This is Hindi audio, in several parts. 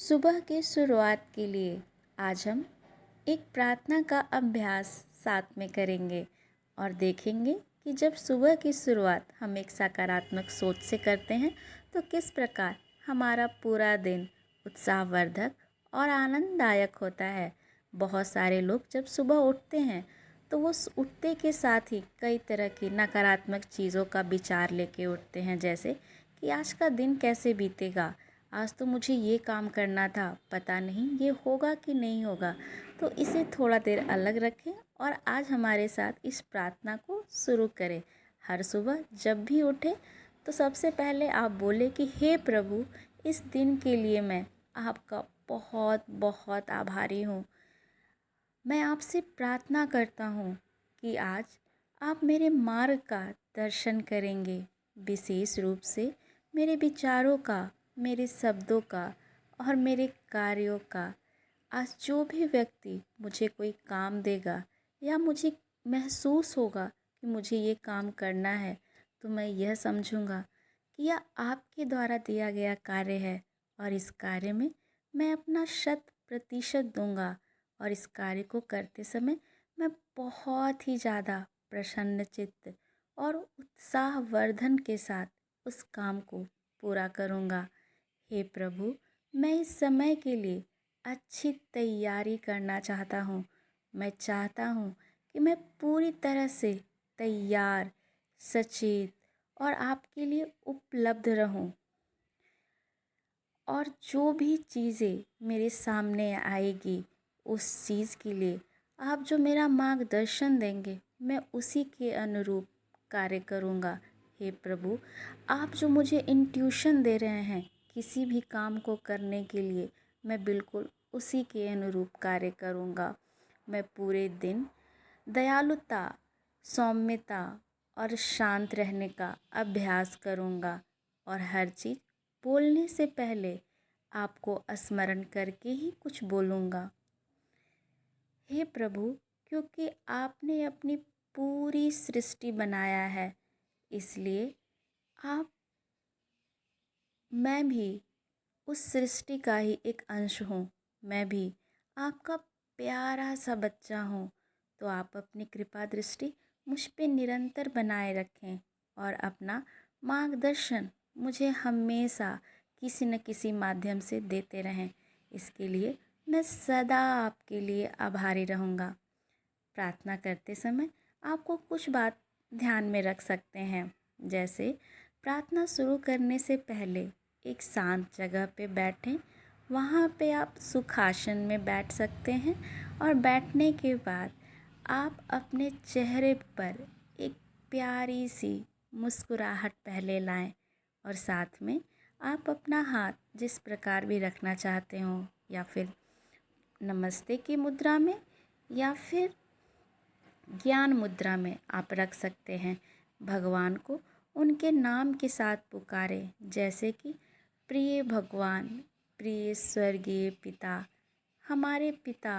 सुबह की शुरुआत के लिए आज हम एक प्रार्थना का अभ्यास साथ में करेंगे और देखेंगे कि जब सुबह की शुरुआत हम एक सकारात्मक सोच से करते हैं तो किस प्रकार हमारा पूरा दिन उत्साहवर्धक और आनंददायक होता है। बहुत सारे लोग जब सुबह उठते हैं तो वो उठते के साथ ही कई तरह की नकारात्मक चीज़ों का विचार लेके उठते हैं, जैसे कि आज का दिन कैसे बीतेगा, आज तो मुझे ये काम करना था, पता नहीं ये होगा कि नहीं होगा। तो इसे थोड़ा देर अलग रखें और आज हमारे साथ इस प्रार्थना को शुरू करें। हर सुबह जब भी उठें तो सबसे पहले आप बोले कि हे प्रभु, इस दिन के लिए मैं आपका बहुत बहुत आभारी हूँ। मैं आपसे प्रार्थना करता हूँ कि आज आप मेरे मार्ग का दर्शन करेंगे, विशेष रूप से मेरे विचारों का, मेरे शब्दों का और मेरे कार्यों का। आज जो भी व्यक्ति मुझे कोई काम देगा या मुझे महसूस होगा कि मुझे ये काम करना है, तो मैं यह समझूंगा कि यह आपके द्वारा दिया गया कार्य है और इस कार्य में मैं अपना 100% दूंगा। और इस कार्य को करते समय मैं बहुत ही ज़्यादा प्रसन्नचित्त और उत्साहवर्धन के साथ उस काम को पूरा करूँगा। हे प्रभु, मैं इस समय के लिए अच्छी तैयारी करना चाहता हूँ। मैं चाहता हूँ कि मैं पूरी तरह से तैयार, सचेत और आपके लिए उपलब्ध रहूँ। और जो भी चीज़ें मेरे सामने आएगी उस चीज़ के लिए आप जो मेरा मार्गदर्शन देंगे मैं उसी के अनुरूप कार्य करूँगा। हे प्रभु, आप जो मुझे इंट्यूशन दे रहे हैं किसी भी काम को करने के लिए, मैं बिल्कुल उसी के अनुरूप कार्य करूँगा। मैं पूरे दिन दयालुता, सौम्यता और शांत रहने का अभ्यास करूँगा और हर चीज़ बोलने से पहले आपको स्मरण करके ही कुछ बोलूँगा। हे प्रभु, क्योंकि आपने अपनी पूरी सृष्टि बनाया है, इसलिए मैं भी उस सृष्टि का ही एक अंश हूँ। मैं भी आपका प्यारा सा बच्चा हूँ। तो आप अपनी कृपा दृष्टि मुझ पे निरंतर बनाए रखें और अपना मार्गदर्शन मुझे हमेशा किसी न किसी माध्यम से देते रहें। इसके लिए मैं सदा आपके लिए आभारी रहूँगा। प्रार्थना करते समय आपको कुछ बात ध्यान में रख सकते हैं, जैसे प्रार्थना शुरू करने से पहले एक शांत जगह पे बैठें। वहाँ पे आप सुखासन में बैठ सकते हैं और बैठने के बाद आप अपने चेहरे पर एक प्यारी सी मुस्कुराहट पहले लाएं और साथ में आप अपना हाथ जिस प्रकार भी रखना चाहते हो, या फिर नमस्ते की मुद्रा में या फिर ज्ञान मुद्रा में आप रख सकते हैं। भगवान को उनके नाम के साथ पुकारें, जैसे कि प्रिय भगवान, प्रिय स्वर्गीय पिता, हमारे पिता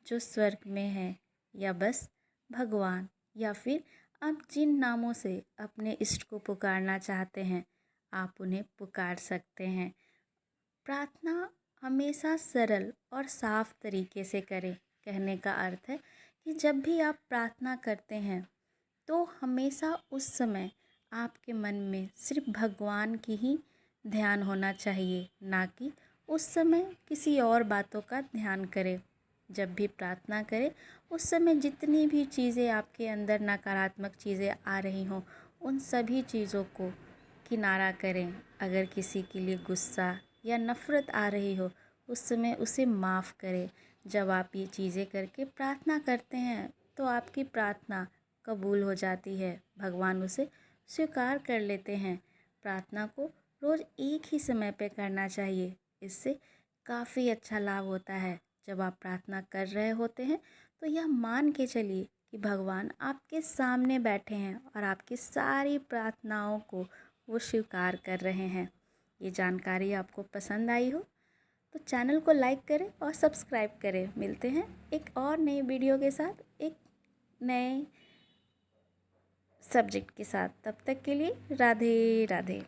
जो स्वर्ग में हैं, या बस भगवान, या फिर आप जिन नामों से अपने इष्ट को पुकारना चाहते हैं आप उन्हें पुकार सकते हैं। प्रार्थना हमेशा सरल और साफ तरीके से करें। कहने का अर्थ है कि जब भी आप प्रार्थना करते हैं तो हमेशा उस समय आपके मन में सिर्फ भगवान की ही ध्यान होना चाहिए, ना कि उस समय किसी और बातों का ध्यान करें। जब भी प्रार्थना करें उस समय जितनी भी चीज़ें आपके अंदर नकारात्मक चीज़ें आ रही हों उन सभी चीज़ों को किनारा करें। अगर किसी के लिए गुस्सा या नफ़रत आ रही हो उस समय उसे माफ़ करें। जब आप ये चीज़ें करके प्रार्थना करते हैं तो आपकी प्रार्थना कबूल हो जाती है, भगवान उसे स्वीकार कर लेते हैं। प्रार्थना को रोज़ एक ही समय पे करना चाहिए, इससे काफ़ी अच्छा लाभ होता है। जब आप प्रार्थना कर रहे होते हैं तो यह मान के चलिए कि भगवान आपके सामने बैठे हैं और आपकी सारी प्रार्थनाओं को वो स्वीकार कर रहे हैं। ये जानकारी आपको पसंद आई हो तो चैनल को लाइक करें और सब्सक्राइब करें। मिलते हैं एक और नई वीडियो के साथ, एक नए सब्जेक्ट के साथ। तब तक के लिए राधे राधे।